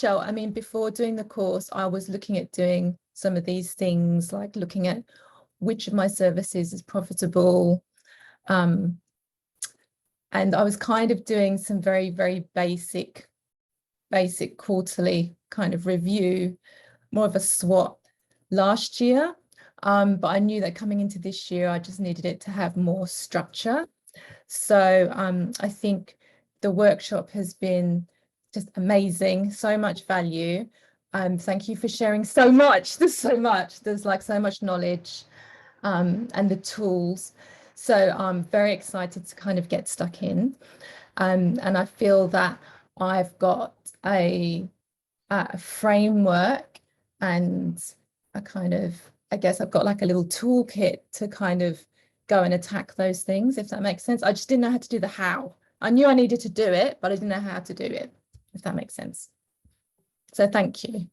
nutshell, I mean, before doing the course, I was looking at doing some of these things, like looking at which of my services is profitable. And I was kind of doing some very, very basic quarterly kind of review, more of a SWOT last year. But I knew that coming into this year, I just needed it to have more structure. So I think the workshop has been just amazing, so much value. Thank you for sharing so much. There's so much. There's like so much knowledge and the tools. So I'm very excited to kind of get stuck in. And I feel that I've got a framework and a kind of, I guess I've got like a little toolkit to kind of go and attack those things, if that makes sense. I just didn't know how to do the how. I knew I needed to do it, but I didn't know how to do it, if that makes sense. So thank you.